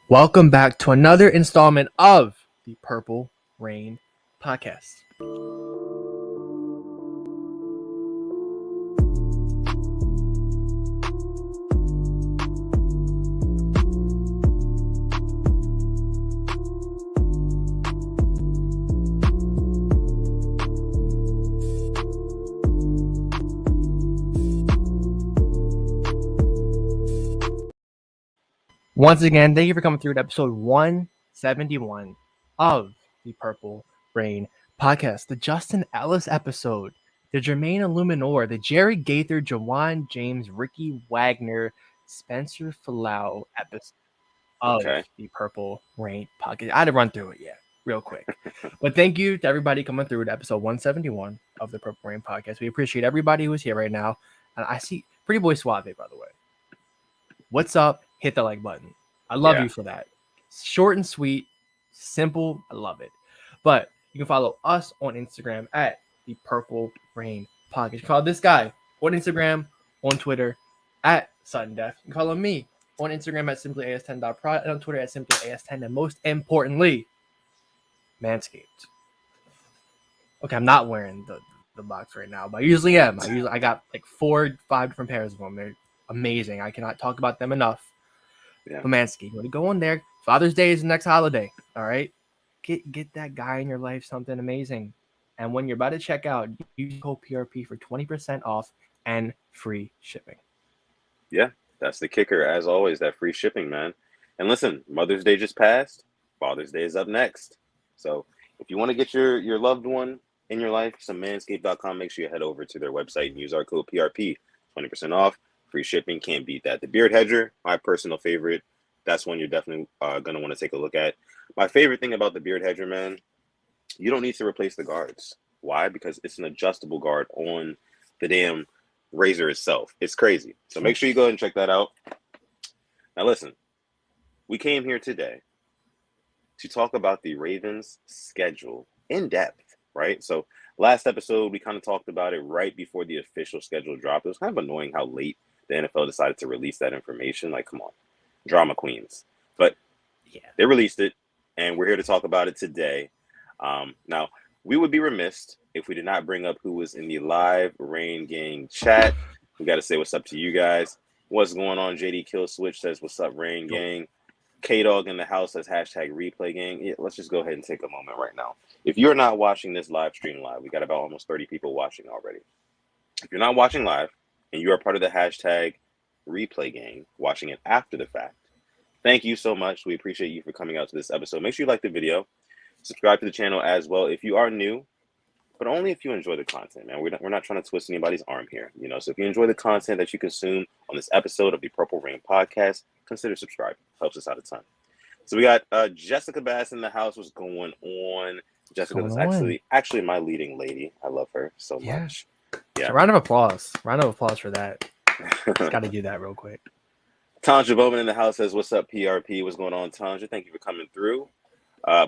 Welcome back to another installment of the Purple Rain Podcast. Once again, thank you for coming through to episode 171 of the Purple Rain Podcast, the Justin Ellis episode, the Jermaine Illuminor, the Jerry Gaither, Jawan James, Ricky Wagner, Spencer Falau episode of the Purple Rain Podcast. I had to run through it, real quick. But thank you to everybody coming through to episode 171 of the Purple Rain Podcast. We appreciate everybody who's here right now. And I see Pretty Boy Suave, by the way. What's up? Hit the like button. I love you for that. Short and sweet, simple. I love it. But you can follow us on Instagram at the Purple Rain Podcast. You can follow this guy on Instagram, on Twitter at Sudden Death. You can follow me on Instagram at simplyas10.prod and on Twitter at simplyas10. And most importantly, Manscaped. Okay, I'm not wearing the box right now, but I usually am. I got like 4-5 different pairs of them. They're amazing. I cannot talk about them enough. But Manscaped, you want to go in there. Father's Day is the next holiday. All right, get that guy in your life something amazing. And when you're about to check out, use code PRP for 20% off and free shipping. Yeah, that's the kicker. As always, that free shipping, man. And listen, Mother's Day just passed. Father's Day is up next. So if you want to get your loved one in your life, some manscaped.com, make sure you head over to their website and use our code PRP, 20% off. Free shipping, can't beat that. The Beard Hedger, my personal favorite. That's one you're definitely going to want to take a look at. My favorite thing about the Beard Hedger, man, you don't need to replace the guards. Why? Because it's an adjustable guard on the damn razor itself. It's crazy. So make sure you go ahead and check that out. Now, listen, we came here today to talk about the Ravens' schedule in depth, right? So last episode, we kind of talked about it right before the official schedule dropped. It was kind of annoying how late the NFL decided to release that information. Like, come on, drama queens. But they released it, and we're here to talk about it today. Now, we would be remiss if we did not bring up who was in the live Rain Gang chat. We got to say what's up to you guys. What's going on? JD Kill Switch says, what's up, Rain Gang? K-Dog in the house says, hashtag replay gang. Yeah, let's just go ahead and take a moment right now. If you're not watching this live stream live, we got about almost 30 people watching already. If you're not watching live, and you are part of the hashtag replay gang, watching it after the fact, thank you so much. We appreciate you for coming out to this episode. Make sure you like the video, subscribe to the channel as well if you are new, but only if you enjoy the content, man. We're not trying to twist anybody's arm here, so if you enjoy the content that you consume on this episode of the Purple Rain Podcast, consider subscribing. Helps us out a ton. So we got Jessica Bass in the house. What's going on? Jessica was actually my leading lady. I love her so much. Yeah. So round of applause for that. Just got to do that real quick. Tanja Bowman in the house says, what's up, PRP? What's going on, Tanja? Thank you for coming through.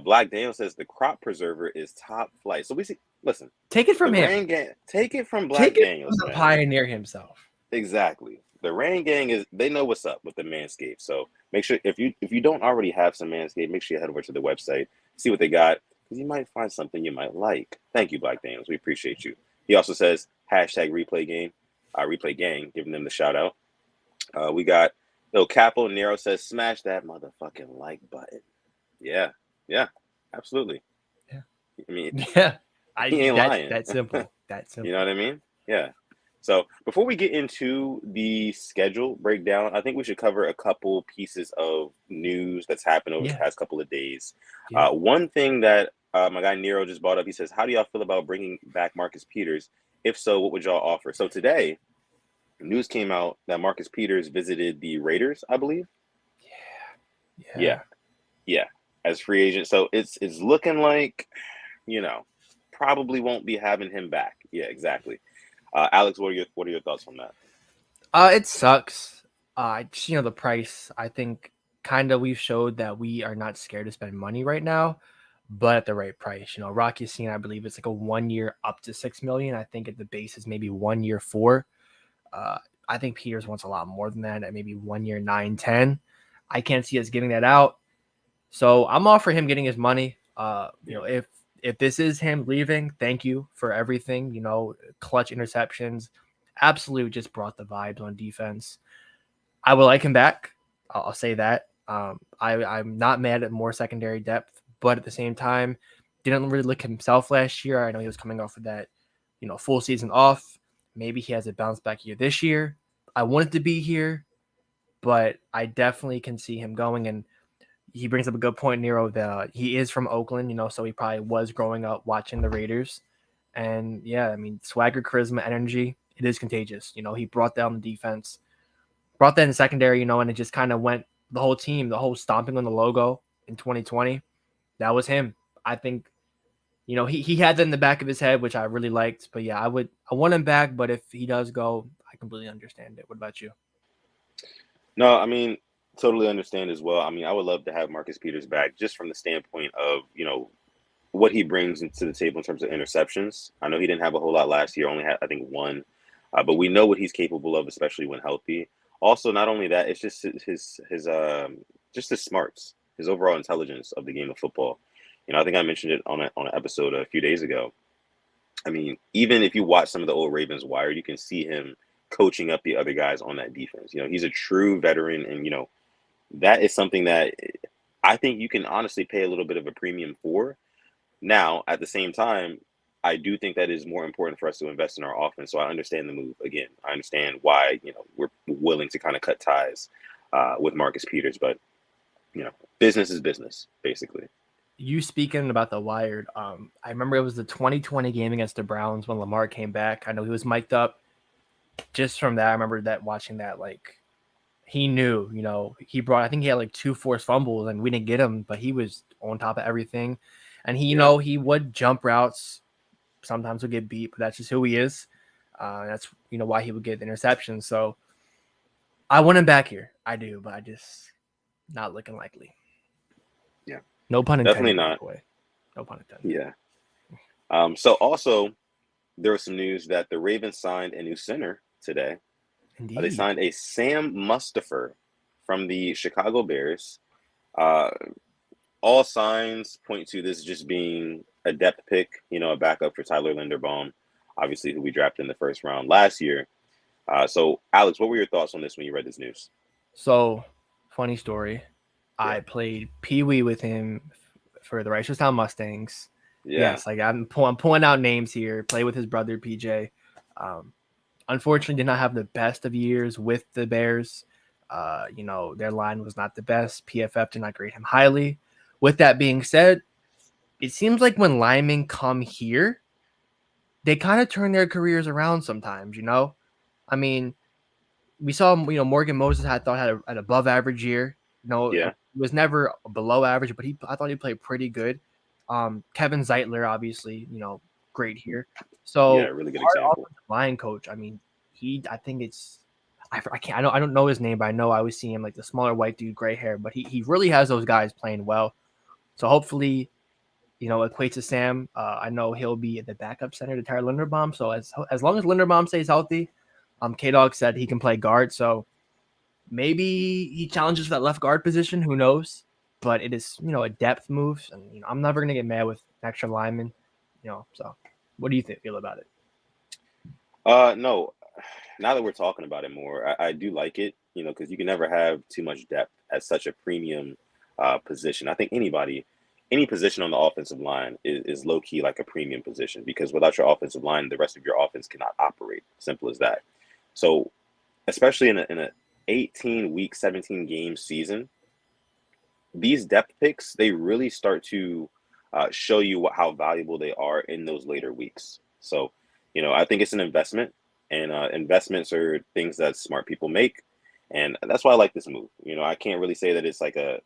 Black Daniel says the crop preserver is top flight. So we see, listen, take it from him. Take it from Black Daniel, the pioneer himself. Exactly. The Rain Gang they know what's up with the Manscaped. So make sure if you don't already have some Manscaped, make sure you head over to the website, see what they got, because you might find something you might like. Thank you, Black Daniels. We appreciate you. He also says hashtag replay gang, giving them the shout out. We got Capo Nero says smash that motherfucking like button. Yeah, absolutely. Yeah. I mean, he ain't lying. That's simple. You know what I mean? Yeah. So before we get into the schedule breakdown, I think we should cover a couple pieces of news that's happened over the past couple of days. One thing that my guy Nero just brought up, he says, how do y'all feel about bringing back Marcus Peters? If so, what would y'all offer? So today, news came out that Marcus Peters visited the Raiders, I believe. Yeah. As free agent. So it's looking like, probably won't be having him back. Yeah, exactly. Alex, what are your thoughts on that? It sucks. The price. I think kind of we've showed that we are not scared to spend money right now, but at the right price. Rocky Scene, I believe it's like a 1 year up to $6 million. I think at the base is maybe 1 year 4. I think Peters wants a lot more than that, at maybe 1 year 9-10. I can't see us giving that out. So I'm all for him getting his money. Yeah. If this is him leaving, thank you for everything. Clutch interceptions, absolute just brought the vibes on defense. I would like him back. I'll say that. I'm not mad at more secondary depth, but at the same time, didn't really look himself last year. I know he was coming off of that, full season off. Maybe he has a bounce back year this year. I wanted to be here, but I definitely can see him going. And he brings up a good point, Nero. That he is from Oakland, so he probably was growing up watching the Raiders. And yeah, I mean, swagger, charisma, energy, it is contagious. He brought down the defense, brought that in the secondary, and it just kind of went the whole team, the whole stomping on the logo in 2020. That was him. I think, he had that in the back of his head, which I really liked. But yeah, I want him back. But if he does go, I completely understand it. What about you? No, I mean, totally understand as well. I mean, I would love to have Marcus Peters back just from the standpoint of, what he brings into the table in terms of interceptions. I know he didn't have a whole lot last year, only had, I think, one. But we know what he's capable of, especially when healthy. Also, not only that, it's just just his smarts, his overall intelligence of the game of football. I think I mentioned it on an episode a few days ago. I mean, even if you watch some of the old Ravens Wired, you can see him coaching up the other guys on that defense. He's a true veteran, and that is something that I think you can honestly pay a little bit of a premium for. Now, at the same time, I do think that is more important for us to invest in our offense. So I understand the move. Again, I understand why we're willing to kind of cut ties with Marcus Peters, but business is business, basically. You speaking about the Wired, I remember it was the 2020 game against the Browns when Lamar came back. I know he was mic'd up. Just from that, I remember that watching that, like, he knew, he brought, I think he had like 2 forced fumbles and we didn't get him, but he was on top of everything. And he, Yeah, he would jump routes. Sometimes would get beat, but that's just who he is. That's, why he would get the interceptions. So I want him back here. I do, but I just not looking likely. yeah, No pun definitely intended, by not. the way. No pun intended. Yeah. So also, there was some news that the Ravens signed a new center today. They Indeed. signed a Sam Mustipher from the Chicago Bears. Uh, all signs point to this just being a depth pick, a backup for Tyler Linderbaum, obviously, who we drafted in the first round last year. So, Alex, what were your thoughts on this when you read this news? So, funny story. Yeah, I played Pee Wee with him for the Reisterstown Mustangs. yeah, Yes, like I'm pulling out names here. Play with his brother PJ. Um, Unfortunately, did not have the best of years with the Bears. Their line was not the best. PFF did not grade him highly. With that being said, it seems like when linemen come here, they kind of turn their careers around sometimes. I mean, we saw Morgan Moses had an above average year. It yeah, was never below average, but I thought he played pretty good. Kevin Zeitler, obviously, great here. yeah, So really good our example. offensive line coach, I mean, I think it's I can't I don't know his name, but I know I always see him like the smaller white dude, gray hair, but he really has those guys playing well. So hopefully, equates to Sam. I know he'll be the backup center to Tyler Linderbaum. So as long as Linderbaum stays healthy, K Dog said he can play guard. So maybe he challenges for that left guard position. Who knows? But it is, a depth move, and I'm never gonna get mad with an extra lineman. So what do you feel about it? No, now that we're talking about it more, I do like it, because you can never have too much depth at such a premium position. I think any position on the offensive line is low key like a premium position because without your offensive line, the rest of your offense cannot operate. Simple as that. So, especially in a 18-week, 17-game season, these depth picks they really start to show you how valuable they are in those later weeks. So, I think it's an investment, and investments are things that smart people make, and that's why I like this move. I can't really say that it's like a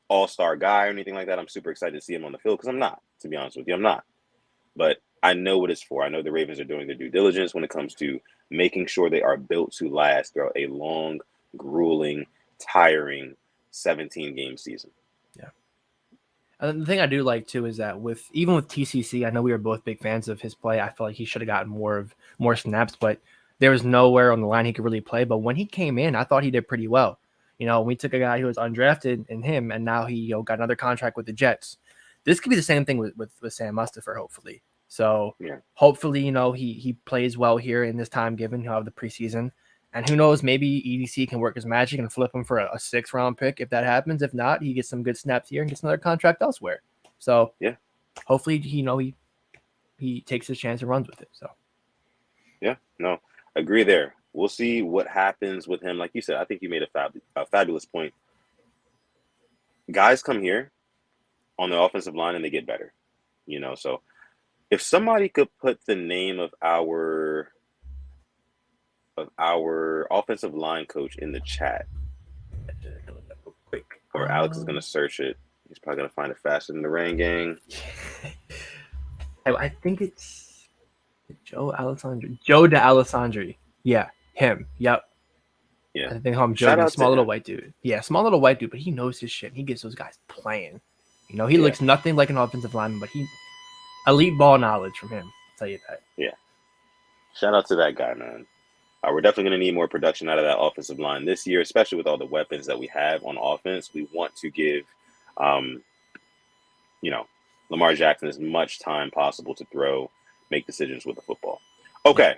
all-star guy or anything like that. I'm super excited to see him on the field because I'm not, to be honest with you, I'm not. But I know what it's for. I know the Ravens are doing their due diligence when it comes to making sure they are built to last throughout a long, grueling, tiring 17-game season. Yeah. And the thing I do like too is that even with TCC, I know we were both big fans of his play. I feel like he should have gotten more snaps, but there was nowhere on the line he could really play. But when he came in, I thought he did pretty well. We took a guy who was undrafted in him, and now he got another contract with the Jets. This could be the same thing with Sam Mustipher, hopefully. So hopefully, he plays well here in this time given. He'll have the preseason. And who knows, maybe EDC can work his magic and flip him for a 6th-round pick if that happens. If not, he gets some good snaps here and gets another contract elsewhere. So hopefully, he takes his chance and runs with it. So agree there. We'll see what happens with him. Like you said, I think you made a fabulous point. Guys come here on the offensive line and they get better. So if somebody could put the name of our offensive line coach in the chat, or Alex is going to search it. He's probably going to find it faster than the Rain Gang. I think it's Joe D'Alessandri. Yeah, him. Yep. Yeah. I think I'm Joe, small little white dude. Yeah, small little white dude, but he knows his shit. He gets those guys playing. He looks nothing like an offensive lineman, but elite ball knowledge from him. I'll tell you that. Yeah. Shout out to that guy, man. We're definitely going to need more production out of that offensive line this year, especially with all the weapons that we have on offense. We want to give, Lamar Jackson as much time possible to throw, make decisions with the football. Okay.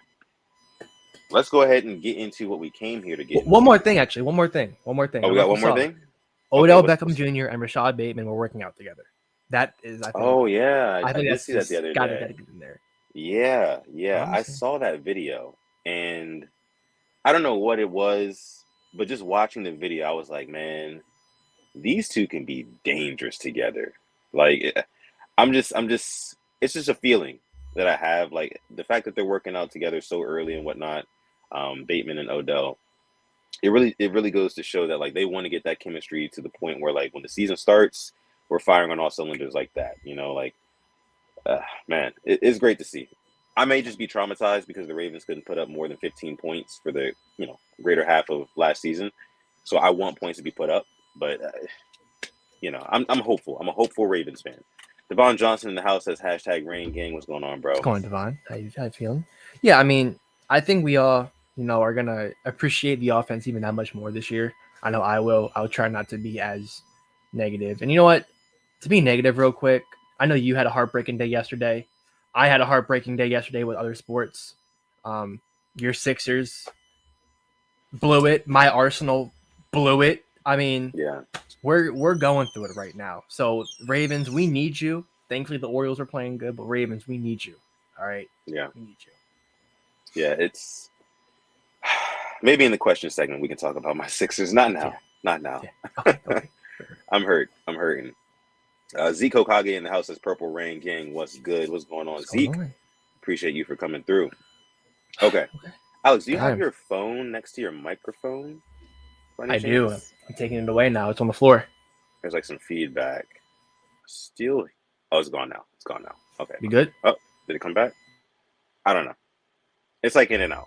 Let's go ahead and get into what we came here to get. One more thing, actually. One more thing. Oh, we got one more thing? Odell Beckham Jr. and Rashad Bateman were working out together. That is, I think. Oh, yeah. I think did see that the other day. Gotta get in there. Yeah. I saw that video. And I don't know what it was, but just watching the video, I was like, man, these two can be dangerous together. Like, it's just a feeling that I have. Like, the fact that they're working out together so early and whatnot, Bateman and Odell, it really goes to show that, like, they want to get that chemistry to the point where, like, when the season starts, we're firing on all cylinders like that. Man, it's great to see. I may just be traumatized because the Ravens couldn't put up more than 15 points for the, greater half of last season. So I want points to be put up, but I'm hopeful. I'm a hopeful Ravens fan. Devon Johnson in the house says #Rain Gang. What's going on, bro? What's going on, Devon? How you feeling? Yeah, I mean, I think we all, are going to appreciate the offense even that much more this year. I know I will. I'll try not to be as negative. And you know what? To be negative real quick, I know you had a heartbreaking day yesterday. I had a heartbreaking day yesterday with other sports. Your Sixers blew it. My Arsenal blew it. I mean, we're going through it right now. So Ravens, we need you. Thankfully, the Orioles are playing good, but Ravens, we need you. All right. Yeah, we need you. Yeah, it's maybe in the question segment we can talk about my Sixers. Not now. Not now. Yeah. Okay. I'm hurting. Zeke Okage in the house says Purple Rain Gang. What's good? What's going on, Zeke? Appreciate you for coming through. Okay. Alex, do you have your phone next to your microphone? I do. I'm taking it away now. It's on the floor. There's like some feedback. Still. Oh, it's gone now. Okay. You good? Oh, did it come back? I don't know. It's like in and out.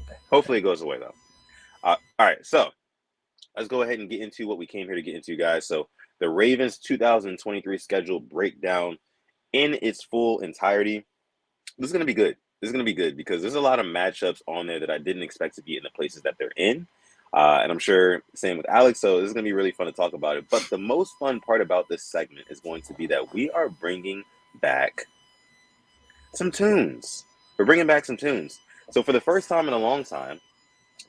Okay. Hopefully it goes away though. All right. So let's go ahead and get into what we came here to get into, guys. So the Ravens 2023 schedule breakdown in its full entirety. This is going to be good. Because there's a lot of matchups on there that I didn't expect to be in the places that they're in. And I'm sure same with Alex. So this is going to be really fun to talk about it. But the most fun part about this segment is going to be that we are bringing back some tunes. We're bringing back some tunes. So for the first time in a long time,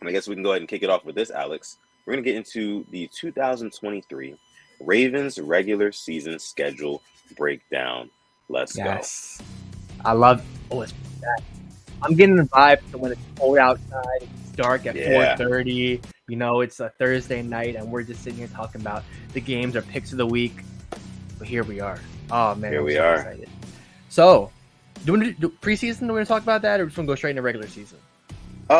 and I guess we can go ahead and kick it off with this, Alex, we're going to get into the 2023 Ravens regular season schedule breakdown. Let's go. I love it's that. I'm getting the vibe to when it's cold outside, it's dark at 4:30. It's a Thursday night, and we're just sitting here talking about the games or picks of the week. But here we are. Oh man, here we are. Excited. So, do we do preseason? Do we want to talk about that, or just want to go straight into regular season? We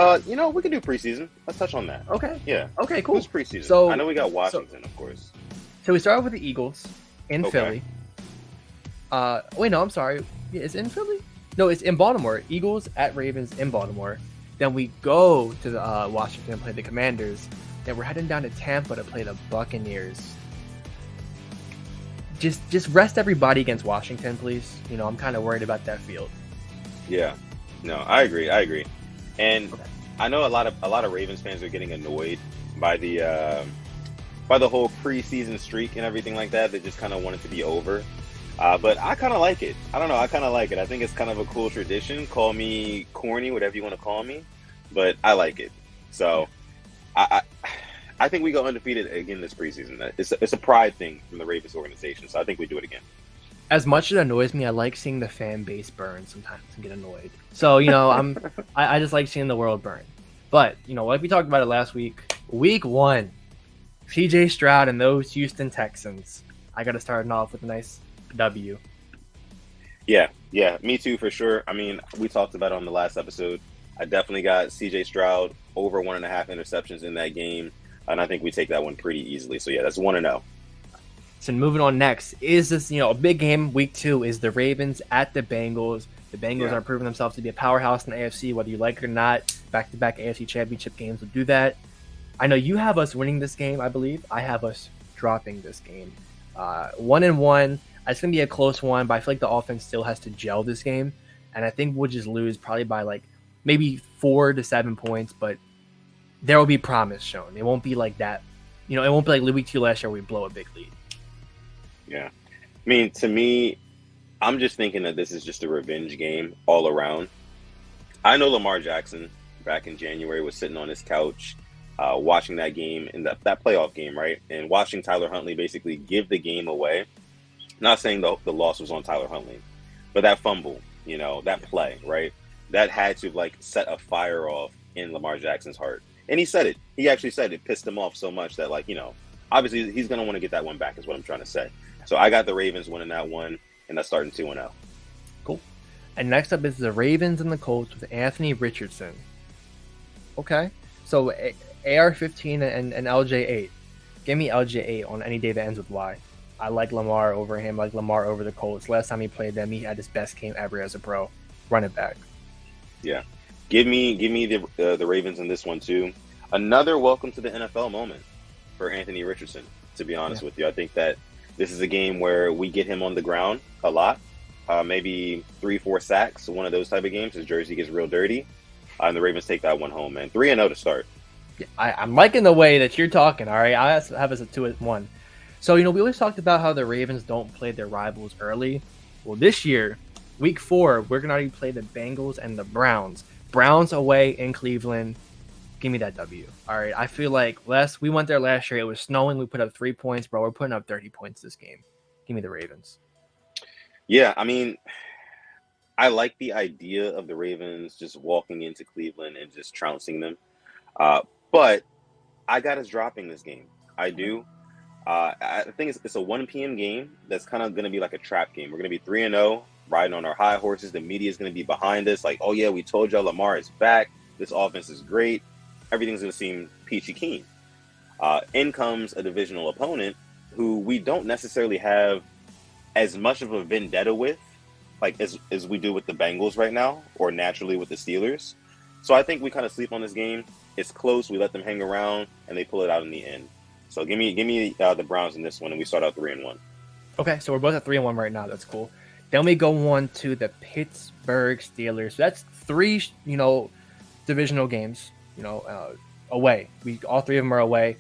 can do preseason. Let's touch on that. Okay. Yeah. Okay. Cool. Who's preseason? So I know we got Washington, of course. So we start off with the Eagles in Philly. Wait, no, I'm sorry. Is it in Philly? No, it's in Baltimore. Eagles at Ravens in Baltimore. Then we go to the Washington and play the Commanders. Then we're heading down to Tampa to play the Buccaneers. Just rest everybody against Washington, please. I'm kind of worried about that field. Yeah. No, I agree. And I know a lot of Ravens fans are getting annoyed by the by the whole preseason streak and everything like that. They just kind of want it to be over. But I kind of like it. I don't know. I kind of like it. I think it's kind of a cool tradition. Call me corny, whatever you want to call me, but I like it. So I think we go undefeated again this preseason. It's a pride thing from the Ravens organization. So I think we do it again. As much as it annoys me, I like seeing the fan base burn sometimes and get annoyed. So, I just like seeing the world burn. But, like we talked about it last week, week 1, CJ Stroud and those Houston Texans. I got to start off with a nice W. Yeah, me too, for sure. I mean, we talked about it on the last episode. I definitely got CJ Stroud over 1.5 interceptions in that game, and I think we take that one pretty easily. So, yeah, that's 1-0. So moving on next is this, a big game. Week 2 is the Ravens at the Bengals. The Bengals are proving themselves to be a powerhouse in the AFC, whether you like it or not. Back-to-back AFC championship games will do that. I know you have us winning this game, I believe. I have us dropping this game. 1-1. It's going to be a close one, but I feel like the offense still has to gel this game. And I think we'll just lose probably by maybe 4 to 7 points, but there will be promise shown. It won't be like that. It won't be like week 2 last year where we blow a big lead. Yeah. I mean, to me, I'm just thinking that this is just a revenge game all around. I know Lamar Jackson back in January was sitting on his couch watching that game, in that playoff game, right? And watching Tyler Huntley basically give the game away. Not saying the loss was on Tyler Huntley, but that fumble, that play, right? That had to set a fire off in Lamar Jackson's heart. And he said it. He actually said it pissed him off so much that obviously he's going to want to get that one back is what I'm trying to say. So I got the Ravens winning that one, and that's starting 2-0. Cool. And next up is the Ravens and the Colts with Anthony Richardson. Okay. So AR-15 and LJ-8. Give me LJ-8 on any day that ends with Y. I like Lamar over him. I like Lamar over the Colts. Last time he played them, he had his best game ever as a pro. Run it back. Yeah. Give me the Ravens in this one, too. Another welcome to the NFL moment for Anthony Richardson, to be honest with you. I think that this is a game where we get him on the ground a lot, maybe 3-4 sacks, one of those type of games. His jersey gets real dirty, and the Ravens take that one home, man. 3-0 to start. Yeah, I'm liking the way that you're talking, all right? I have us at 2-1. So, we always talked about how the Ravens don't play their rivals early. Well, this year, week 4, we're going to already play the Bengals and the Browns. Browns away in Cleveland. Give me that W. All right. I feel like we went there last year. It was snowing. We put up 3 points, bro. We're putting up 30 points this game. Give me the Ravens. Yeah, I mean, I like the idea of the Ravens just walking into Cleveland and just trouncing them. But I got us dropping this game. I do. I think it's a 1 p.m. game that's kind of going to be like a trap game. We're going to be 3-0, riding on our high horses. The media is going to be behind us. Like, oh, yeah, we told y'all Lamar is back. This offense is great. Everything's going to seem peachy keen. In comes a divisional opponent who we don't necessarily have as much of a vendetta with, as we do with the Bengals right now, or naturally with the Steelers. So I think we kind of sleep on this game. It's close. We let them hang around, and they pull it out in the end. So give me the Browns in this one, and we start out 3-1. Okay, so we're both at 3-1 right now. That's cool. Then we go on to the Pittsburgh Steelers. So that's 3, divisional games, away. All 3 of them are away.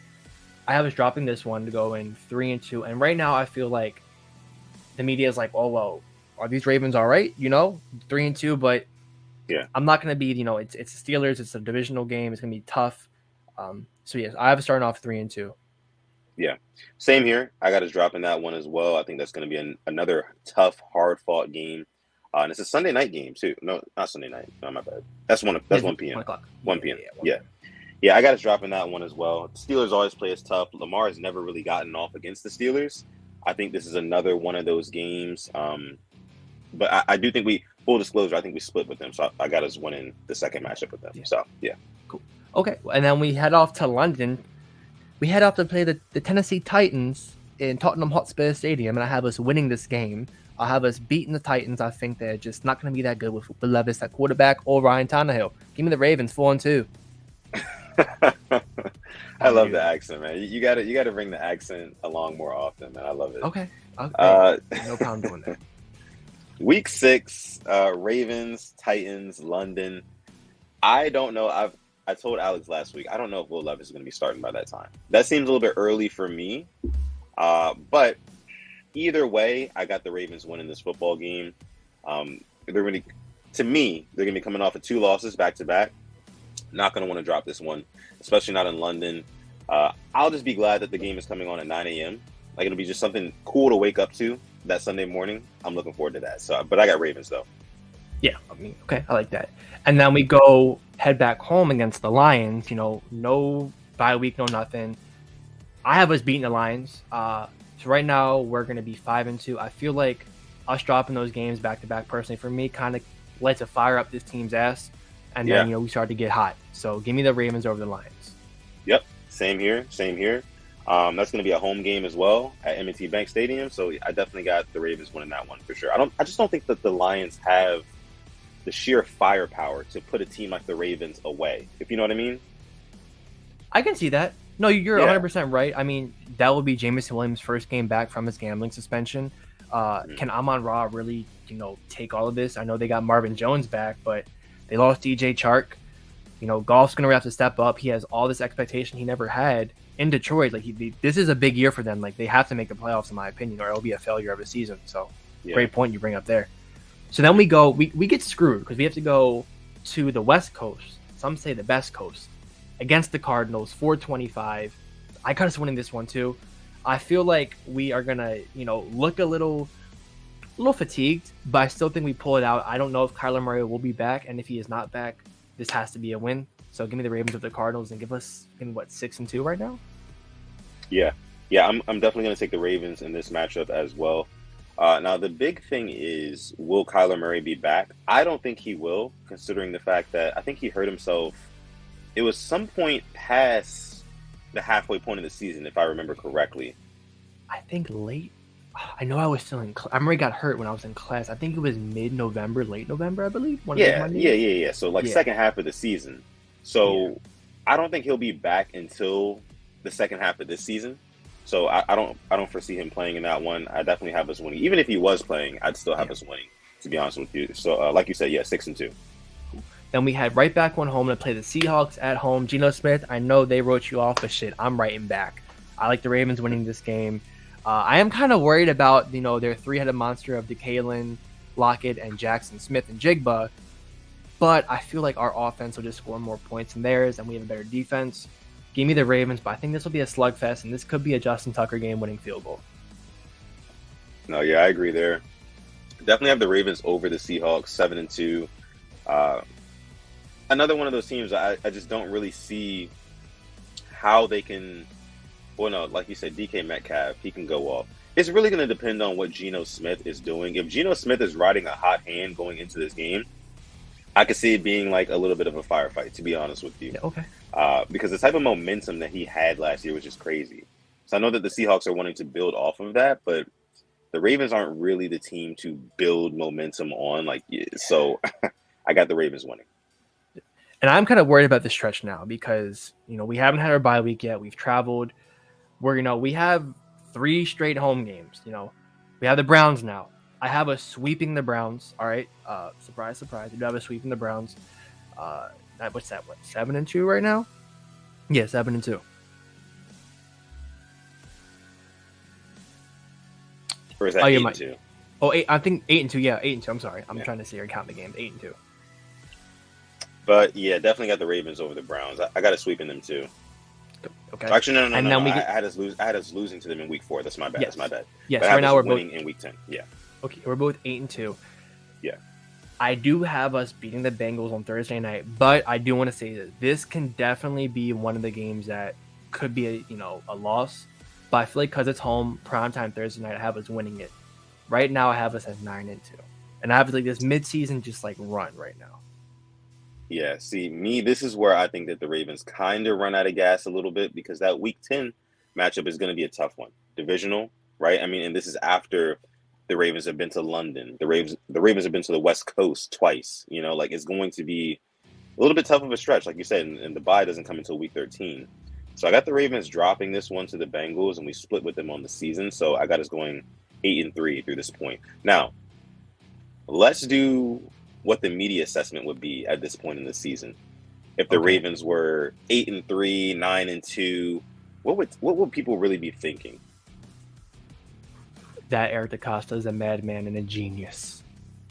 I have us dropping this one to go in 3-2. And right now I feel like the media is like, oh, well, are these Ravens all right? 3-2, but yeah, I'm not going to be, it's the Steelers. It's a divisional game. It's going to be tough. So yes, I have us starting off 3-2. Yeah, same here. I got us dropping that one as well. I think that's going to be another tough, hard-fought game. And it's a Sunday night game too. No, not Sunday night. No, my bad. That's 1 p.m. 1 o'clock. 1 p.m. Yeah. Yeah, I got us dropping that one as well. Steelers always play us tough. Lamar has never really gotten off against the Steelers. I think this is another one of those games. But I do think full disclosure, I think we split with them. So I got us winning the second matchup with them. Yeah. So, yeah. Cool. Okay. And then we head off to London. We head off to play the Tennessee Titans in Tottenham Hotspur Stadium, and I have us winning this game. I have us beating the Titans. I think they're just not going to be that good with Levis at quarterback or Ryan Tannehill. Give me the Ravens 4-2. I love the accent, man. You got to bring the accent along more often, man. I love it. Okay. No problem doing that. Week 6, Ravens, Titans, London. I don't know. I told Alex last week, I don't know if Will Levis is going to be starting by that time. That seems a little bit early for me. But either way, I got the Ravens winning this football game. They're going to me, they're going to be coming off of 2 losses back to back. Not going to want to drop this one, especially not in London. I'll just be glad that the game is coming on at 9 a.m. Like, it'll be just something cool to wake up to that Sunday morning. I'm looking forward to that. So, but I got Ravens though. Yeah, I mean, okay, I like that. And then we go head back home against the Lions. You know, no bye week, no nothing. I have us beating the Lions. So right now we're going to be 5-2. I feel like us dropping those games back to back, personally, for me, kind of lets it fire up this team's ass, and then we start to get hot. So give me the Ravens over the Lions. Yep, same here. That's going to be a home game as well at M&T Bank Stadium. So I definitely got the Ravens winning that one for sure. I just don't think that the Lions have the sheer firepower to put a team like the Ravens away, if you know what I mean. I can see that. No, you're 100% right. I mean, that will be Jameson Williams' first game back from his gambling suspension. Can Amon-Ra really, take all of this? I know they got Marvin Jones back, but they lost DJ Chark. Goff's going to have to step up. He has all this expectation he never had in Detroit. Like, this is a big year for them. Like, they have to make the playoffs, in my opinion, or it'll be a failure of a season. So, great point you bring up there. So then we get screwed because we have to go to the West Coast. Some say the best coast, against the Cardinals, 425. I got us winning this one too. I feel like we are gonna, look a little fatigued, but I still think we pull it out. I don't know if Kyler Murray will be back, and if he is not back, this has to be a win. So give me the Ravens of the Cardinals and give us 6-2 right now. Yeah. I'm definitely gonna take the Ravens in this matchup as well. Now, the big thing is, will Kyler Murray be back? I don't think he will, considering the fact that I think he hurt himself. It was some point past the halfway point of the season, if I remember correctly. I think late. I know I was still in class. I remember he got hurt when I was in class. I think it was mid-November, late November, I believe. Yeah. So, second half of the season. So, I don't think he'll be back until the second half of this season. So I don't foresee him playing in that one. I definitely have us winning. Even if he was playing, I'd still have us winning, to be honest with you. So like you said, 6-2. Then we had right back one home to play the Seahawks at home. Geno Smith, I know they wrote you off, but shit, I'm writing back. I like the Ravens winning this game. I am kind of worried about their 3-headed monster of DeKalen, Lockett, and Jackson Smith and Jigba. But I feel like our offense will just score more points than theirs, and we have a better defense. Give me the Ravens, but I think this will be a slugfest, and this could be a Justin Tucker game-winning field goal. No, yeah, I agree there. Definitely have the Ravens over the Seahawks, 7-2. Another one of those teams I just don't really see how they can. Well, no, like you said, DK Metcalf, he can go off. It's really going to depend on what Geno Smith is doing. If Geno Smith is riding a hot hand going into this game, I could see it being like a little bit of a firefight, to be honest with you. Yeah, okay. Because the type of momentum that he had last year was just crazy. So I know that the Seahawks are wanting to build off of that, but the Ravens aren't really the team to build momentum on. So I got the Ravens winning. And I'm kind of worried about this stretch now because, we haven't had our bye week yet. We've traveled. We have 3 straight home games. We have the Browns now. I have us sweeping the Browns. All right. Surprise, surprise. I do have us sweeping the Browns. What's that? 7-2 right now? Yeah, 7-2. Or is that 8-2? Oh, 8. I think 8-2. Yeah, 8-2. I'm sorry. I'm trying to see or count the games. 8-2. But yeah, definitely got the Ravens over the Browns. I got us sweeping them too. Okay. Actually, no. I had us losing to them in week 4. That's my bad. Yes. That's my bad. Yes. Right now we're winning both in week 10. Yeah. Okay, we're both 8-2. Yeah. I do have us beating the Bengals on Thursday night, but I do want to say that this can definitely be one of the games that could be a loss. But I feel like because it's home, primetime Thursday night, I have us winning it. Right now, I have us at 9-2, and I have this midseason just run right now. Yeah, see, this is where I think that the Ravens kind of run out of gas a little bit because that Week 10 matchup is going to be a tough one. Divisional, right? I mean, and this is after the Ravens have been to London. The Ravens have been to the West Coast twice. It's going to be a little bit tough of a stretch, like you said, and the bye doesn't come until Week 13. So I got the Ravens dropping this one to the Bengals, and we split with them on the season. So I got us going 8-3 through this point. Now, let's do what the media assessment would be at this point in the season. if the Okay. Ravens were 8-3, 9-2, what would people really be thinking? That Eric DaCosta is a madman and a genius.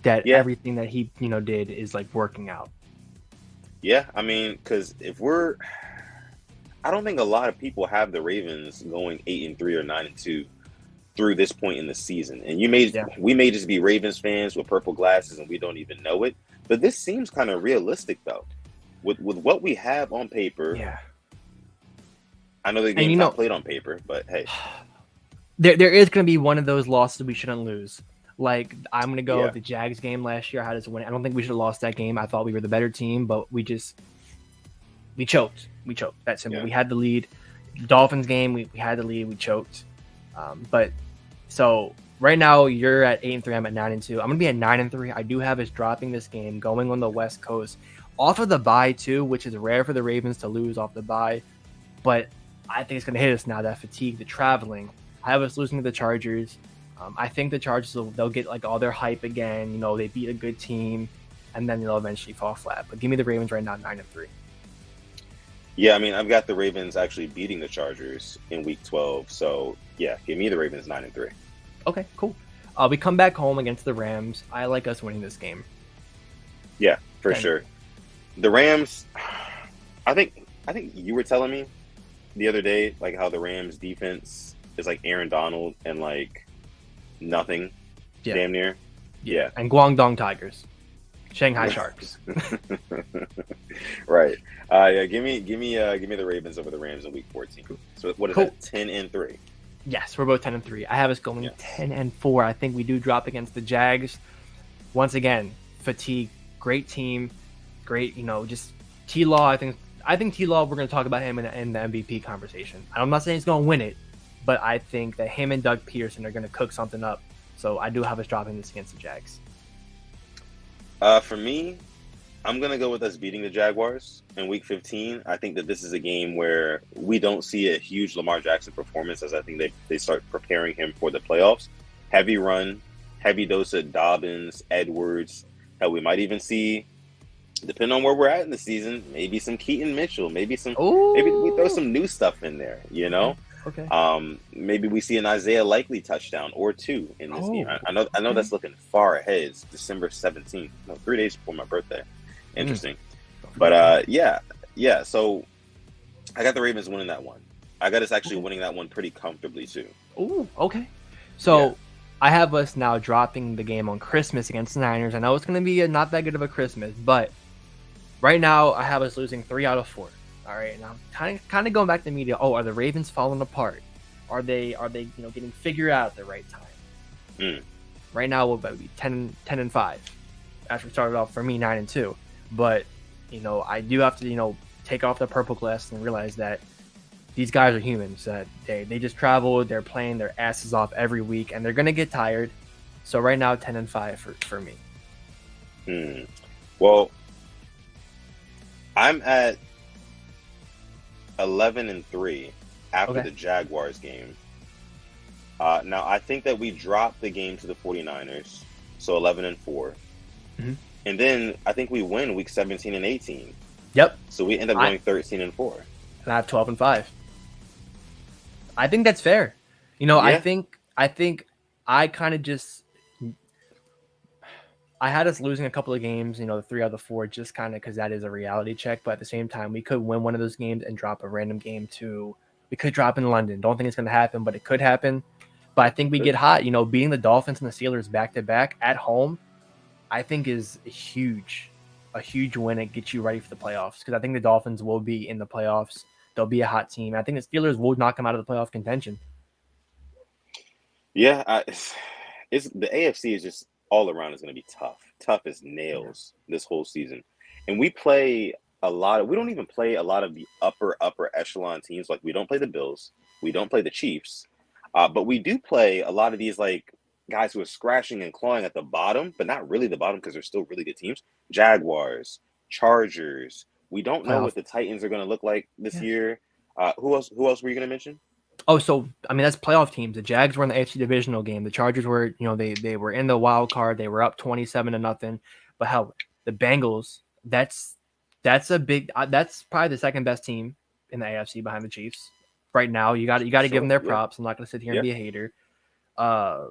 That Yeah, everything that he did is like working out. yeah. I mean, because I don't think a lot of people have the Ravens going 8-3 or 9-2 through this point in the season. And Yeah. we may just be Ravens fans with purple glasses and we don't even know it. But this seems kind of realistic though. With what we have on paper, Yeah. I know the And game's not played on paper, but hey, there is going to be one of those losses we shouldn't lose. Like I'm going to go yeah, with the Jags game last year. I had us win. I don't think we should have lost that game. I thought we were the better team, but we choked. We choked. That's simple. yeah. We had the lead. Dolphins game, we had the lead. We choked. But so right now you're at 8-3. I'm at 9-2. I'm gonna be at 9-3. I do have us dropping this game, going on the West Coast, off of the bye too, which is rare for the Ravens to lose off the bye. But I think it's gonna hit us now. That fatigue, the traveling. I have us losing to the Chargers. I think the Chargers they'll get like all their hype again. They beat a good team, and then they'll eventually fall flat. But give me the Ravens right now, 9-3. Yeah, I mean, I've got the Ravens actually beating the Chargers in Week 12. So yeah, give me the Ravens 9-3. Okay, cool. We come back home against the Rams. I like us winning this game. Yeah, for 10. sure. The Rams, I think you were telling me the other day, like how the Rams defense is like Aaron Donald and like nothing, Yeah. damn near. Yeah. And Guangdong Tigers, Shanghai Sharks. Right. Yeah. Give me the Ravens over the Rams in Week 14. So what is Cool. that? 10-3. Yes, we're both 10-3. I have us going Yes. 10-4. I think we do drop against the Jags. Once again, fatigue. Great team. Great, just T-Law. I think T-Law, we're going to talk about him in the MVP conversation. I'm not saying he's going to win it, but I think that him and Doug Peterson are going to cook something up. So I do have us dropping this against the Jags. For me, I'm going to go with us beating the Jaguars in Week 15. I think that this is a game where we don't see a huge Lamar Jackson performance, as I think they start preparing him for the playoffs. Heavy run, heavy dose of Dobbins, Edwards. Hell, we might even see, depending on where we're at in the season, maybe some Keaton Mitchell, maybe we throw some new stuff in there, Okay. Maybe we see an Isaiah Likely touchdown or two in this game. I know that's looking far ahead. It's December 17th, 3 days before my birthday. Interesting. But yeah. So I got the Ravens winning that one. I got us actually winning that one pretty comfortably too. Ooh, okay. So I have us now dropping the game on Christmas against the Niners. I know it's going to be not that good of a Christmas, but right now I have us losing 3 out of 4. All right, and I'm kind of going back to the media. Oh, are the Ravens falling apart? Are they getting figured out at the right time? Right now we'll be 10-5. After we started off for me 9-2, but I do have to take off the purple glass and realize that these guys are humans. That they just traveled, they're playing their asses off every week, and they're gonna get tired. So right now 10-5 for me. Well, I'm at 11-3 after the Jaguars game. Now I think that we dropped the game to the 49ers, so 11-4. And then I think we win week 17 and 18. Yep. So we end up going 13-4. And I have 12-5. I think that's fair. I think I kind of just I had us losing a couple of games, the 3 out of the 4, just kind of because that is a reality check. But at the same time, we could win one of those games and drop a random game to. We could drop in London. Don't think it's going to happen, but it could happen. But I think we get hot. Beating the Dolphins and the Steelers back to back at home, I think is a huge win and get you ready for the playoffs. Because I think the Dolphins will be in the playoffs. They'll be a hot team. I think the Steelers will knock them out of the playoff contention. Yeah, it's the AFC is just all around is going to be tough as nails this whole season, and we play a lot of. We don't even play a lot of the upper echelon teams. Like we don't play the Bills, we don't play the Chiefs, but we do play a lot of these like guys who are scratching and clawing at the bottom, but not really the bottom because they're still really good teams. Jaguars, Chargers. We don't know what the Titans are going to look like this year. Who else were you going to mention? Oh, so that's playoff teams. The Jags were in the AFC divisional game. The Chargers were, they were in the wild card. They were up 27-0. But hell, the Bengals, that's That's a big. That's probably the second best team in the AFC behind the Chiefs right now. You got to give them Sure. their Yeah. props. I'm not going to sit here and Yeah. be a hater. Uh,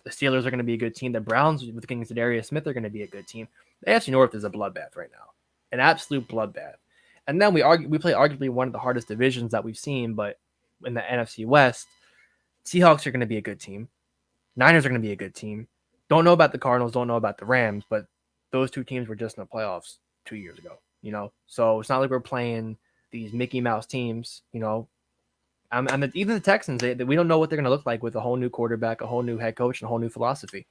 the Steelers are going to be a good team. The Browns with King Darius Smith are going to be a good team. The AFC North is a bloodbath right now, an absolute bloodbath. And then we play arguably one of the hardest divisions that we've seen, but in the NFC West, Seahawks are going to be a good team. Niners are going to be a good team. Don't know about the Cardinals, don't know about the Rams, but those two teams were just in the playoffs 2 years ago, So it's not like we're playing these Mickey Mouse teams, and even the Texans, we don't know what they're going to look like with a whole new quarterback, a whole new head coach, and a whole new philosophy.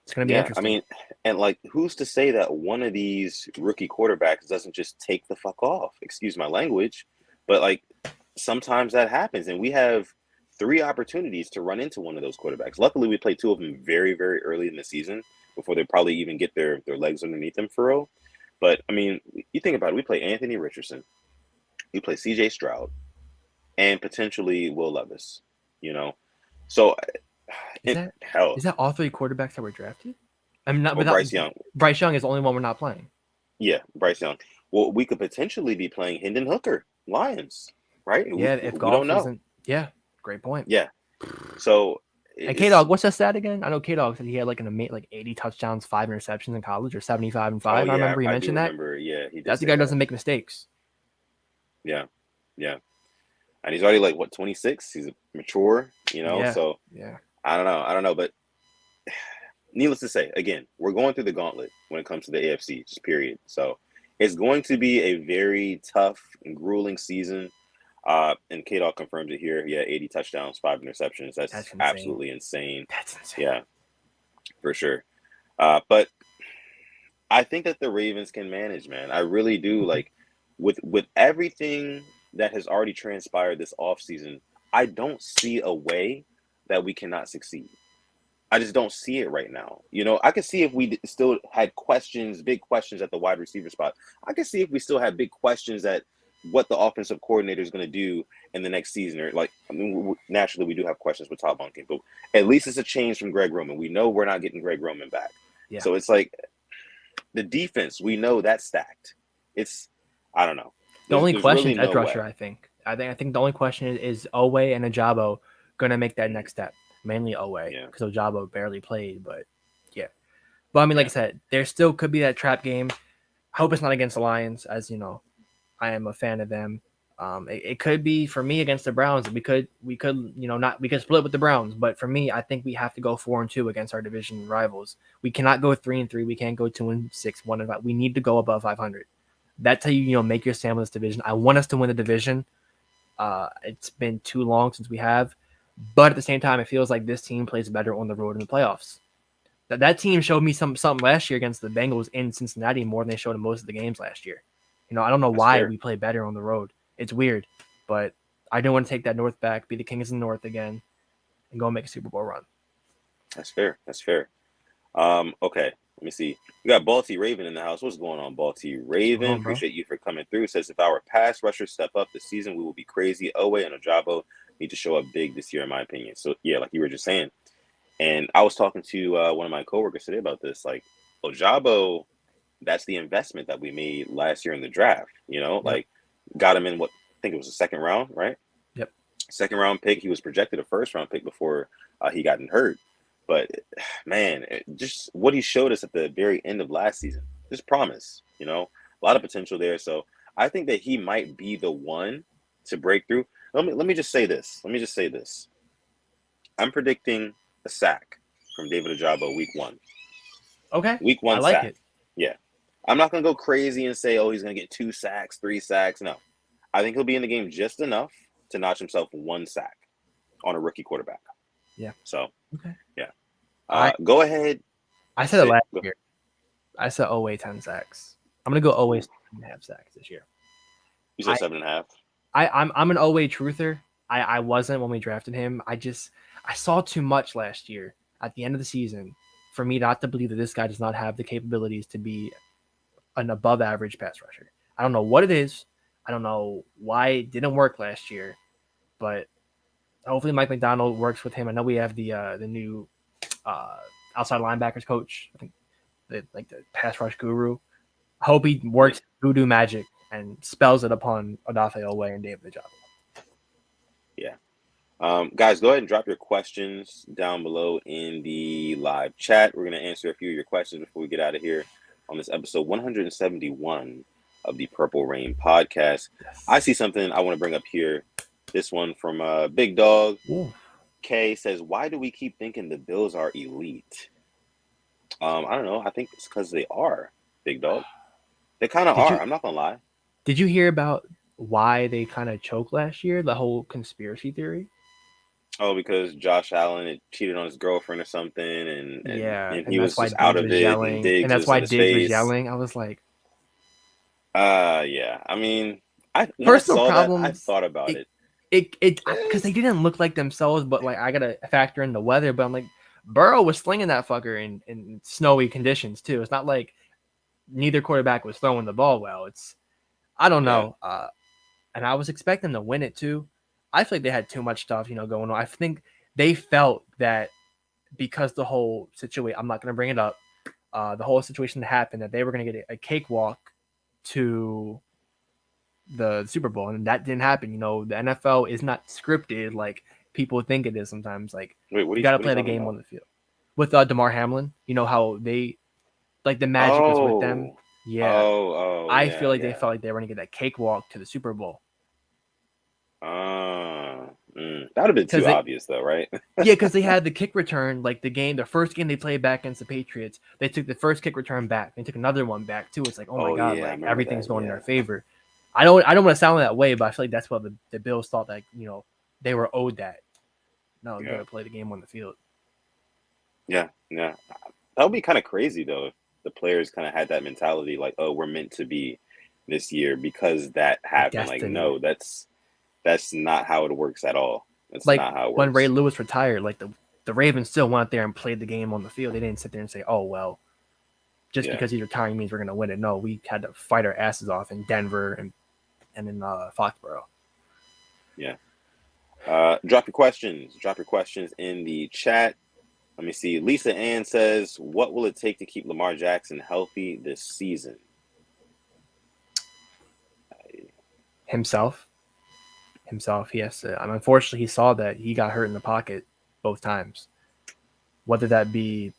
It's going to be Yeah. interesting. I mean, and like, who's to say that one of these rookie quarterbacks doesn't just take the fuck off? Excuse my language, but like sometimes that happens, and we have 3 opportunities to run into one of those quarterbacks. Luckily, we played 2 of them very, very early in the season before they probably even get their legs underneath them for real. But I mean, you think about it, we play Anthony Richardson, we play C.J. Stroud, and potentially Will Levis. You know, so Is that hell, is that all 3 quarterbacks that were drafted? I'm not or without Bryce Young. Bryce Young is the only one we're not playing. Yeah, Bryce Young. Well, we could potentially be playing Hendon Hooker, Lions, right? Yeah, if We don't Goff know. isn't. Yeah, great point. Yeah. So And K Dog, what's that stat again? I know K Dog said he had like 80 touchdowns, 5 interceptions in college, or 75 and 5. I yeah, remember he I do mentioned that. remember. Yeah, he did. That's the say guy who that. doesn't make mistakes. Yeah, yeah, and he's already like what 26. He's mature, Yeah. So Yeah. I don't know, but needless to say, again, we're going through the gauntlet when it comes to the AFC, just period. So it's going to be a very tough and grueling season. And K-Dog confirms it here. Yeah, 80 touchdowns, 5 interceptions. That's insane. absolutely insane. That's insane. Yeah, for sure. But I think that the Ravens can manage, man. I really do. Like with everything that has already transpired this offseason, I don't see a way that we cannot succeed. I just don't see it right now. I could see if we still had questions, big questions at the wide receiver spot. I could see if we still had big questions at what the offensive coordinator is going to do in the next season. Or naturally we do have questions with Todd Monken, but at least it's a change from Greg Roman. We know we're not getting Greg Roman back. Yeah. So it's like the defense, we know that's stacked. I don't know. The only question really is edge no rusher, way. I think the only question is Owe and Ajabo going to make that next step. Mainly Owe, because Ajabo barely played, but yeah. But I mean, like I said, there still could be that trap game. I hope it's not against the Lions, as you know, I am a fan of them. It could be for me against the Browns. We could split with the Browns, but for me, I think we have to go 4-2 against our division rivals. We cannot go 3-3. We can't go 2-6, 1-5. We need to go above 500. That's how you make your stand with this division. I want us to win the division. It's been too long since we have, but at the same time, it feels like this team plays better on the road in the playoffs. That team showed me something last year against the Bengals in Cincinnati more than they showed in most of the games last year. I don't know why we play better on the road. It's weird, but I don't want to take that North back, be the Kings in the North again, and go make a Super Bowl run. That's fair. Okay, let me see. We got Balti Raven in the house. What's going on, Balti Raven? Appreciate you for coming through. Says if our pass rushers step up this season, we will be crazy. Owe and Ajabo need to show up big this year, in my opinion. So yeah, like you were just saying. And I was talking to one of my coworkers today about this. Like Ajabo, that's the investment that we made last year in the draft. Like got him in what I think it was the second round, right? Yep. Second round pick. He was projected a first round pick before he got hurt. But man, just what he showed us at the very end of last season, just promise, a lot of potential there. So I think that he might be the one to break through. Let me just say this. I'm predicting a sack from David Ajabo week 1. Okay. Week 1 I like sack. it. Yeah. I'm not going to go crazy and say, he's going to get 2 sacks, 3 sacks. No. I think he'll be in the game just enough to notch himself 1 sack on a rookie quarterback. Yeah. So, okay. Yeah. Go ahead. I said it last year. I said Owe 10 sacks. I'm going to go Owe 7.5 sacks this year. You said 7.5? I'm an Owe truther. I wasn't when we drafted him. I saw too much last year at the end of the season for me not to believe that this guy does not have the capabilities to be an above average pass rusher. I don't know what it is. I don't know why it didn't work last year, but hopefully Mike McDonald works with him. I know we have the new outside linebackers coach. I think the pass rush guru. I hope he works voodoo magic and spells it upon Odafe Oweh and David Ojabo. Yeah. Guys, go ahead and drop your questions down below in the live chat. We're going to answer a few of your questions before we get out of here on this episode 171 of the Purple Rain podcast. Yes. I see something I want to bring up here. This one from Big Dog. Ooh. K says, why do we keep thinking the Bills are elite? I don't know. I think it's because they are, Big Dog. They kind of are. I'm not going to lie. Did you hear about why they kind of choked last year? The whole conspiracy theory? Oh, because Josh Allen had cheated on his girlfriend or something, and he that's was why just out Diggs of was it, yelling, and Diggs and that's was why in his Diggs was face. yelling. I was like, yeah. I mean, when I personal saw that, I problems. thought about it. Because they didn't look like themselves, but like I gotta factor in the weather. But I'm like, Burrow was slinging that fucker in snowy conditions too. It's not like neither quarterback was throwing the ball well. I don't know. And I was expecting to win it too. I feel like they had too much stuff, going on. I think they felt that because the whole situation, I'm not going to bring it up, the whole situation that happened, that they were going to get a cakewalk to the Super Bowl, and that didn't happen. The NFL is not scripted like people think it is sometimes. Like, Wait, you got to play the game on the field. With Damar Hamlin, how they, like, the magic was with them. Yeah. I feel like they felt like they were going to get that cakewalk to the Super Bowl. That would have been too obvious, though, right? Yeah, because they had the kick return, like the first game they played back against the Patriots. They took the first kick return back. They took another one back too. It's like, oh my god, like everything's going in their favor. I don't want to sound that way, but I feel like that's what the Bills thought, that they were owed that. No, you got to play the game on the field. Yeah. That would be kind of crazy though if the players kind of had that mentality, like, oh, we're meant to be this year because that happened. Like, no, that's not how it works at all. That's like not how it works. When Ray Lewis retired, like the Ravens still went there and played the game on the field. They didn't sit there and say, oh, well, just because he's retiring means we're going to win it. No, we had to fight our asses off in Denver and in Foxborough. Yeah. Drop your questions. Drop your questions in the chat. Let me see. Lisa Ann says, what will it take to keep Lamar Jackson healthy this season? Himself. He has to. Unfortunately, he saw that he got hurt in the pocket both times. Whether that be,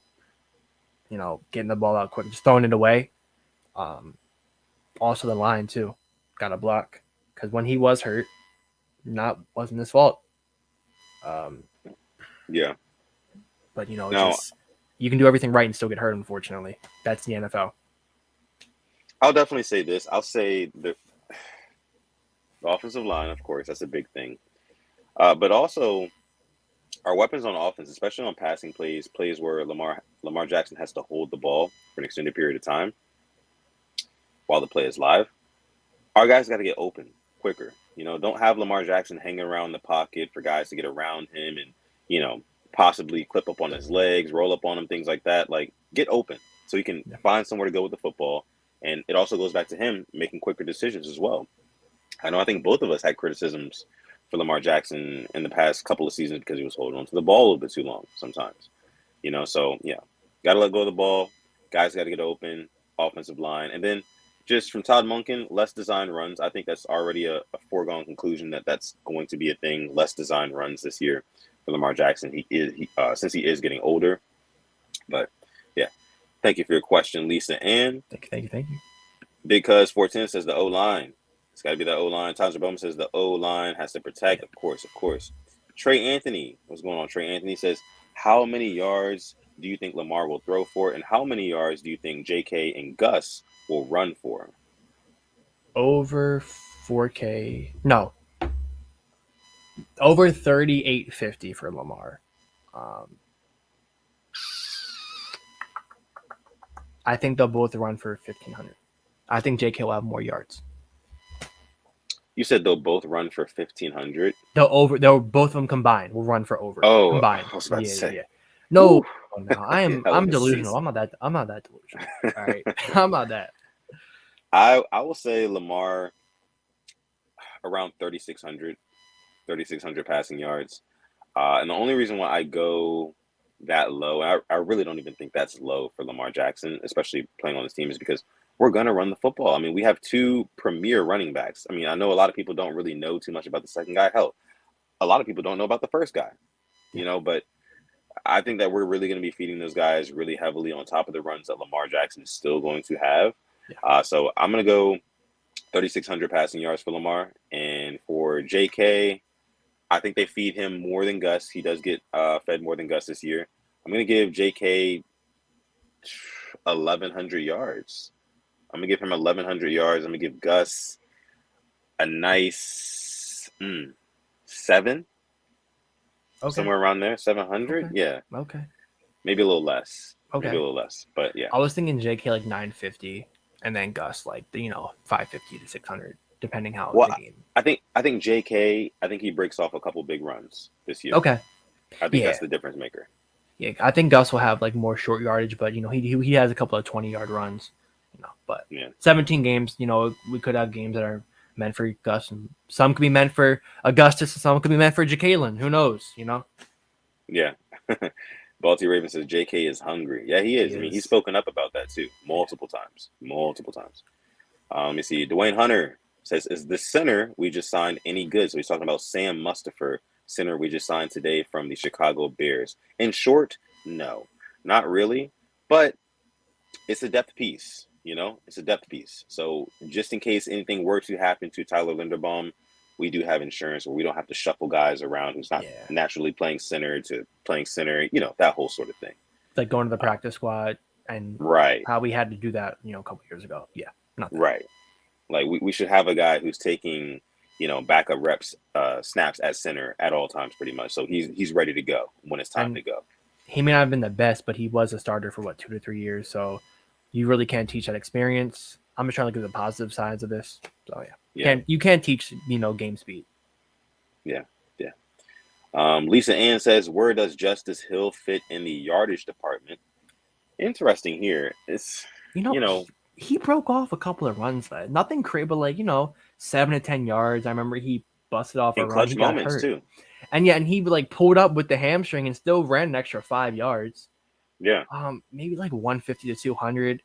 getting the ball out quick, just throwing it away. Also the line too, got to block, because when he was hurt, wasn't his fault. Yeah. But you can do everything right and still get hurt. Unfortunately, that's the NFL. I'll definitely say this. I'll say the offensive line, of course, that's a big thing. But also our weapons on offense, especially on passing plays where Lamar Jackson has to hold the ball for an extended period of time while the play is live. Our guys got to get open quicker. Don't have Lamar Jackson hanging around the pocket for guys to get around him and, possibly clip up on his legs, roll up on him, things like that. Like, get open so he can find somewhere to go with the football. And it also goes back to him making quicker decisions as well. I think both of us had criticisms for Lamar Jackson in the past couple of seasons because he was holding on to the ball a little bit too long sometimes. So, yeah, got to let go of the ball. Guys got to get open, offensive line. And then just from Todd Monken, less design runs. I think that's already a foregone conclusion that's going to be a thing, less design runs this year for Lamar Jackson. Since he is getting older. But, yeah, thank you for your question, Lisa Ann. Thank you. Because 410 says the O-line. It's got to be the O-line. Tyler Bowman says the O-line has to protect. Of course. Trey Anthony. What's going on? Trey Anthony says, how many yards do you think Lamar will throw for? And how many yards do you think JK and Gus will run for? Over 4K. No. Over 38.50 for Lamar. I think they'll both run for 1,500. I think JK will have more yards. You said they'll both run for 1,500? They'll both of them combined will run for over. Oh, combined. I was about to say. Yeah. No, I'm delusional. I'm not that delusional. All right. I'm not that. I will say Lamar around 3,600 passing yards. And the only reason why I go that low, I really don't even think that's low for Lamar Jackson, especially playing on this team, is because we're going to run the football. I mean, we have two premier running backs. I mean, I know a lot of people don't really know too much about the second guy. Hell, a lot of people don't know about the first guy, Yeah. but I think that we're really going to be feeding those guys really heavily on top of the runs that Lamar Jackson is still going to have. Yeah. So I'm going to go 3,600 passing yards for Lamar. And for JK, I think they feed him more than Gus. He does get fed more than Gus this year. I'm going to give JK 1,100 yards. I'm going to give him 1,100 yards. I'm going to give Gus a nice 7. Okay. Somewhere around there, 700. Okay. Yeah. Okay. Maybe a little less. Okay. Maybe a little less. But yeah. I was thinking JK like 950, and then Gus like 550 to 600, depending how the game. I think JK. I think he breaks off a couple big runs this year. Okay. I think that's the difference maker. Yeah, I think Gus will have like more short yardage, but he has a couple of 20-yard runs. But 17 games. We could have games that are meant for Gus, and some could be meant for Augustus, and some could be meant for Ja'Kalen. Who knows? Yeah. Baltimore Ravens says JK is hungry. Yeah, he is. I mean, he's spoken up about that too, multiple times. Let me see. Dwayne Hunter says, "Is the center we just signed any good?" So he's talking about Sam Mustipher, center we just signed today from the Chicago Bears. In short, no, not really, but it's a depth piece. It's a depth piece. So just in case anything were to happen to Tyler Linderbaum, we do have insurance where we don't have to shuffle guys around who's not naturally playing center to playing center, that whole sort of thing. It's like going to the practice squad and how we had to do that, a couple years ago. Yeah. Not that. Right. Like we should have a guy who's taking, backup reps, snaps at center at all times pretty much. So he's ready to go when it's time to go. He may not have been the best, but he was a starter for 2 to 3 years. So you really can't teach that experience. I'm just trying to look at the positive sides of this. So you can't teach, game speed. Yeah. Lisa Ann says, "Where does Justice Hill fit in the yardage department?" Interesting here. It's he broke off a couple of runs, nothing crazy, but 7 to 10 yards. I remember he busted off a run. He got hurt too. And he pulled up with the hamstring and still ran an extra 5 yards. Yeah. Maybe like 150 to 200.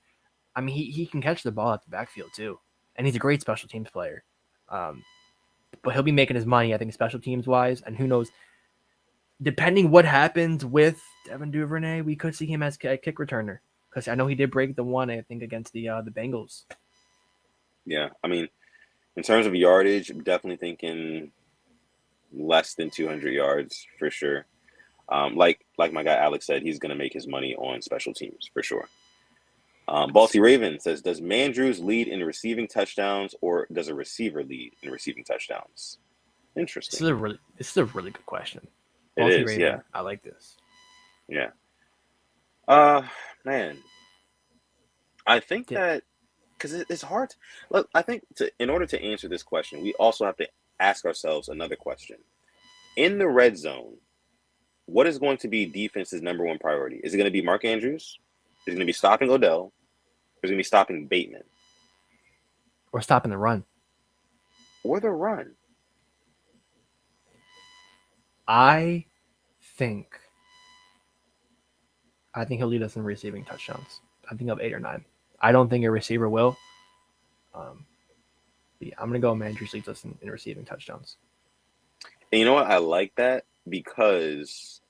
I mean, he can catch the ball at the backfield too, and he's a great special teams player. But he'll be making his money, I think, special teams wise, and who knows. Depending what happens with Devin Duvernay, we could see him as a kick returner, because I know he did break the one, I think, against the Bengals. Yeah, I mean, in terms of yardage, I'm definitely thinking less than 200 yards for sure. Like my guy Alex said, he's going to make his money on special teams for sure. Balti Raven says, "Does Mandrews lead in receiving touchdowns, or does a receiver lead in receiving touchdowns?" Interesting. This is a really good question. It is, Raven, yeah. I like this. Yeah. Man, I think that because it's hard. Look, I think in order to answer this question, we also have to ask ourselves another question. In the red zone, what is going to be defense's number one priority? Is it going to be Mark Andrews? Is it going to be stopping Odell? Or is it going to be stopping Bateman? Or stopping the run? Or the run? I think he'll lead us in receiving touchdowns. I think of 8 or 9. I don't think a receiver will. Yeah, I'm going to go Mandrews leads us in receiving touchdowns. And you know what? I like that because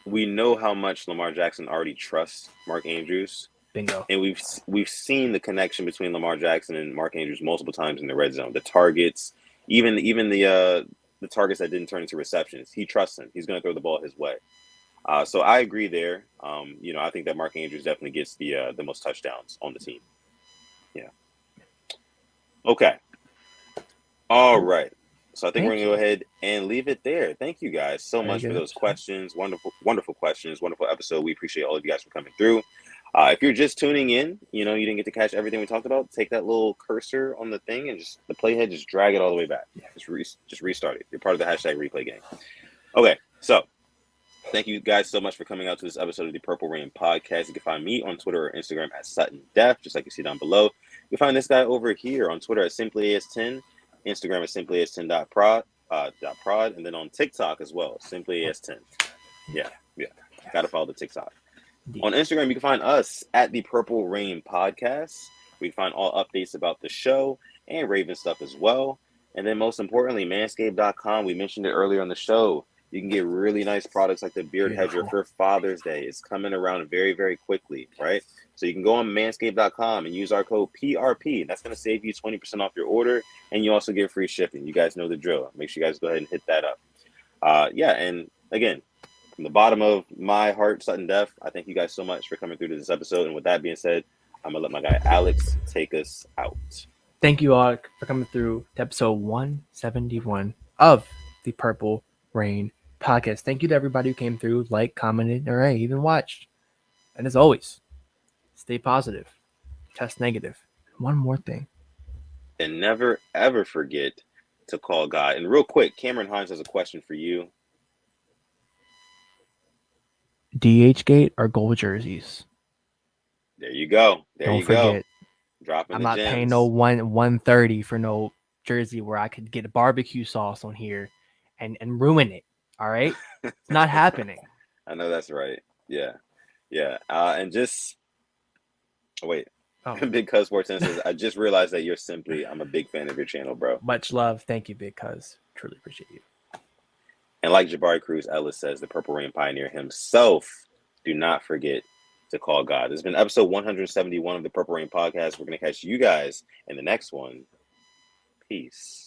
we know how much Lamar Jackson already trusts Mark Andrews. Bingo. And we've seen the connection between Lamar Jackson and Mark Andrews multiple times in the red zone. The targets, even the targets that didn't turn into receptions. He trusts him. He's going to throw the ball his way. So I agree there. I think that Mark Andrews definitely gets the most touchdowns on the team. Yeah. Okay. All right. So I think we're going to go ahead and leave it there. Thank you guys so much for those questions. Wonderful, wonderful questions. Wonderful episode. We appreciate all of you guys for coming through. If you're just tuning in, you didn't get to catch everything we talked about, take that little cursor on the thing and just the playhead, just drag it all the way back. Yeah. Just restart it. You're part of the #replay gang. Okay. So thank you guys so much for coming out to this episode of the Purple Rain Podcast. You can find me on Twitter or Instagram at SuttonDef, just like you see down below. You can find this guy over here on Twitter at SimplyAS10, Instagram at SimplyAS10.prod, and then on TikTok as well, SimplyAS10. Yeah. Got to follow the TikTok. Indeed. On Instagram, you can find us at the Purple Rain Podcast. We find all updates about the show and Raven stuff as well. And then most importantly, manscaped.com. We mentioned it earlier on the show. You can get really nice products like the Beard Hedger for Father's Day. It's coming around very, very quickly, right? So you can go on manscaped.com and use our code PRP. That's going to save you 20% off your order, and you also get free shipping. You guys know the drill. Make sure you guys go ahead and hit that up. Yeah, and again, from the bottom of my heart, sudden death, I thank you guys so much for coming through to this episode. And with that being said, I'm going to let my guy Alex take us out. Thank you all for coming through to episode 171 of the Purple Rain podcast. Thank you to everybody who came through, liked, commented, or hey, even watched. And as always, stay positive, test negative. One more thing. And never, ever forget to call God. And real quick, Cameron Hines has a question for you. DH Gate or gold jerseys? There you go. Don't forget. Dropping I'm the not gems. paying no 130 for no jersey where I could get a barbecue sauce on here and ruin it. All right? It's not happening. I know that's right. Yeah. And just wait. Oh. Big Cuz Sports says, I just realized that I'm a big fan of your channel, bro. Much love. Thank you, Big Cuz. Truly appreciate you. And like Jabari Cruz Ellis says, the Purple Rain pioneer himself, do not forget to call God. This has been episode 171 of the Purple Rain podcast. We're going to catch you guys in the next one. Peace.